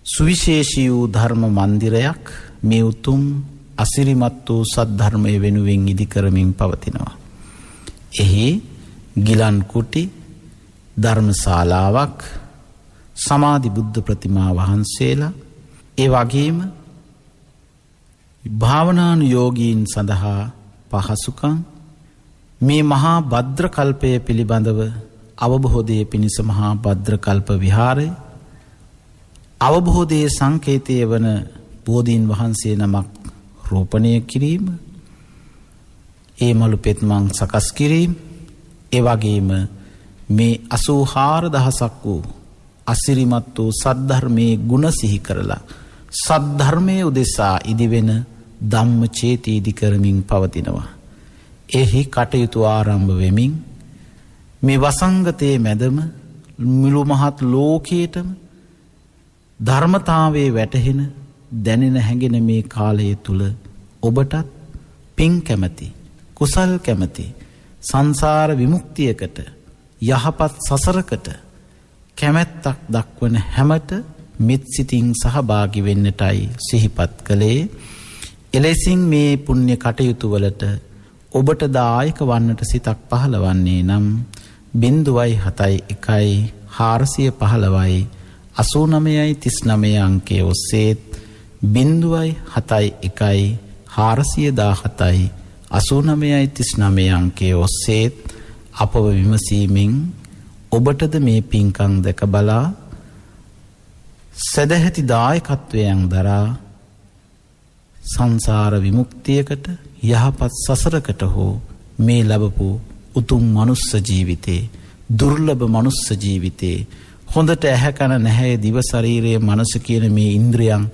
සුවිශේෂී වූ ධර්ම මන්දිරයක් මේ උතුම් අසිරිමත් වූ සද්ධර්මයේ වෙනුවෙන් ඉදි කරමින් පවතිනවා. එහි ගිලන් කුටි, ධර්මශාලාවක්, සමාධි බුද්ධ ප්‍රතිමා වහන්සේලා, ඒ වගේම භාවනානුයෝගීන් සඳහා පහසුකම්, මේ මහා භද්‍ර කල්පය පිළිබඳව අවබෝධයේ පිණිස මහා භද්‍ර කල්ප විහාරය, අවබෝධයේ සංකේතය වන බෝධීන් වහන්සේ නමක් රෝපණය කිරීම, ඒ මලු පෙත්මන් සකස් කිරීම, ඒ වගේම මේ 84000ක් වූ අසිරිමත් වූ සද්ධර්මයේ ගුණ සිහි කරලා සද්ධර්මයේ උදෙසා ඉදිවෙන ධම්මචේති ඉදි කරමින් පවතිනවා. එහි කටයුතු ආරම්භ වෙමින් මේ වසංගතයේ මැදම මුළු මහත් ලෝකයේටම ධර්මතාවයේ වැටහෙන දැනෙන හැඟෙන මේ කාලය තුල ඔබටත් පින් කැමැති, කුසල් කැමැති, සංසාර විමුක්තියකට, යහපත් සසරකට කැමැත්තක් දක්වන හැමත මෙත් සිතින් සහභාගී වෙන්නටයි සිහිපත් කළේ. එලෙසින් මේ පුණ්‍ය කටයුතු වලට ඔබට දායක වන්නට සිතක් පහළවන්නේ නම් 0.71 415 8939 අංකයේ ඔස්සේ 0.71 417 8939 අංකයේ ඔස්සේ අපව විමසීමෙන් ඔබටද මේ පින්කම් දැක බලා සදැහැති දායකත්වයෙන් දරා සංසාර විමුක්තියකට, යහපත් සසරකට හෝ මේ ලැබපු උතුම් මනුස්ස ජීවිතේ, දුර්ලභ මනුස්ස ජීවිතේ, හොඳට ඇහැ කන නැහැ දිව ශරීරයේ මනස කියන මේ ඉන්ද්‍රියන්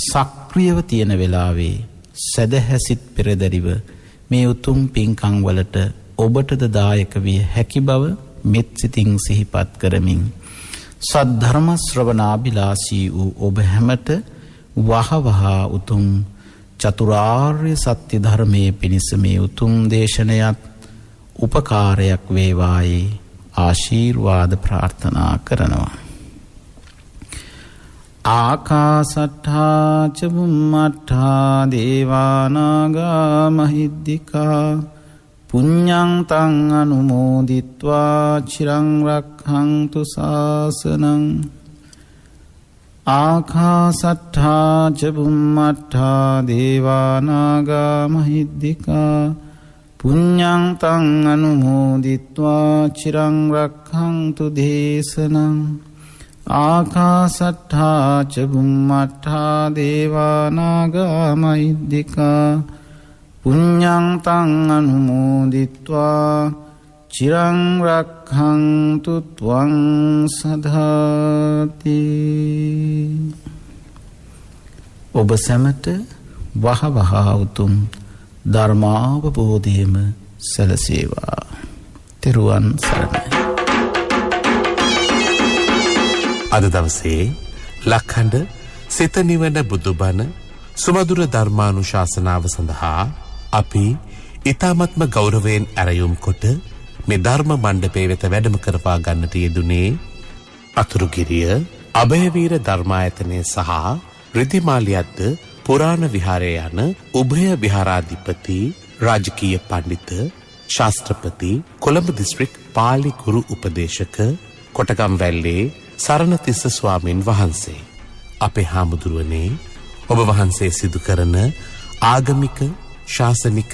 සක්‍රියව තියෙන වෙලාවේ සදැහැසිත පෙරදරිව මේ උතුම් පින්කම් වලට ඔබටද දායක විය හැකි බව මෙත් සිතින් සිහිපත් කරමින් සද්ධර්ම ශ්‍රවණාබිලාසී වූ ඔබ හැමත වහවහ උතුම් චතුරාර්ය සත්‍ය ධර්මයේ පිණිස මේ උතුම් දේශනයත් උපකාරයක් වේවායි ආශිර්වාද ප්‍රාර්ථනා කරනවා. ආකාසට්ඨා ච බුම්මට්ඨා දේවානාගා මහිද්దికා පුඤ්ඤං තං අනුමෝදිත්වා චිරං රක්ඛන්තු ශාසනං ආකාසට්ඨා ච බුම්මට්ඨා දේවානාගා මහිද්దికා පුඤ්ඤං තං අනුමෝදිත්වා චිරං රක්ඛන්තු දේශනං ආකාසට්ඨා ච බුම්මට්ඨා දේවානාගා මහිද්దికා පුඤ්ඤං තං අනුමෝදිත්වා චිරං රක්ඛන්තු ත්වං සදාති. ඔබ සැමට වහවහ උතුම් ධර්මාවබෝධයම සැලසේවා. තෙරුවන් සරණයි. අද දවසේ ලක්ඛණ්ඩ සිත නිවන බුදුබණ සුමధుර ධර්මානුශාසනාව සඳහා අපි ඊ타මත්ම ගෞරවයෙන් ආරයුම් කොට මේ ධර්ම මණ්ඩපයේ වෙත වැඩම කරවා ගන්නට යෙදුනේ අතුරුගිරිය අභයවීර ධර්මායතනය සහ රිදිමාලියද්ද පුරාණ විහාරය යන උභය විහාරාධිපති රාජකීය පඬිත ශාස්ත්‍රපති කොළඹ දිස්ත්‍රික් පාලි ගුරු උපදේශක කොටගම්වැල්ලේ සරණතිස්ස ස්වාමින් වහන්සේ. අපේ හාමුදුරුවනේ ඔබ වහන්සේ සිදු කරන ආගමික ශාසනික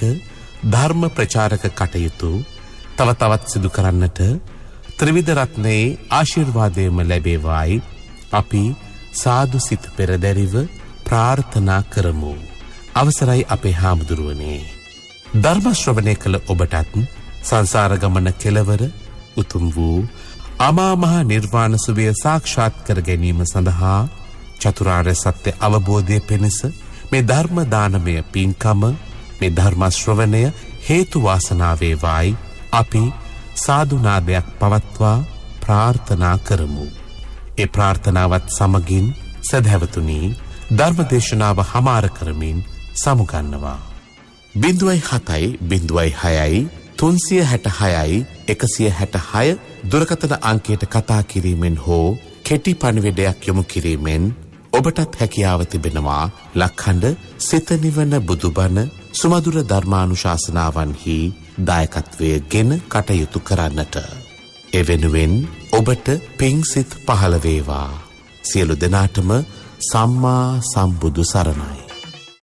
ධර්ම ප්‍රචාරක කටයුතු තව තවත් සිදු කරන්නට ත්‍රිවිධ රත්නයේ ආශිර්වාදයම ලැබේවායි අපි සාදු සිත පෙරදැරිව ප්‍රාර්ථනා කරමු. අවසරයි අපේ හාමුදුරුවනේ. ධර්ම ශ්‍රවණය කළ ඔබටත් සංසාර ගමන කෙලවර උතුම් වූ අමා මහ නිර්වාණ සුවය සාක්ෂාත් කර ගැනීම සඳහා චතුරාර්ය සත්‍ය අවබෝධය පිණිස මේ ධර්ම දානමය පින්කම මේ ධර්ම ශ්‍රවණය හේතු වාසනා වේවායි අපි සාදු නාදයක් පවත්වා ප්‍රාර්ථනා කරමු. ඒ ප්‍රාර්ථනාවත් සමගින් සදහැවතුනි ධර්ම දේශනාව හමාර කරමින් සමුගන්නවා. 07 06 366 166 දුරකථන අංකයට කතා කිරීමෙන් හෝ කෙටි පණිවිඩයක් යොමු කිරීමෙන් ඔබටත් හැකියාව තිබෙනවා ලක්ඛණ්ඩ සිත නිවන බුදුබණ සුමధుර ධර්මානුශාසනාවන්හි දායකත්වයේ ගෙන කටයුතු කරන්නට. ඒ වෙනුවෙන් ඔබට පිං සිත් පහළ වේවා. සියලු දෙනාටම සම්මා සම්බුදු සරණයි.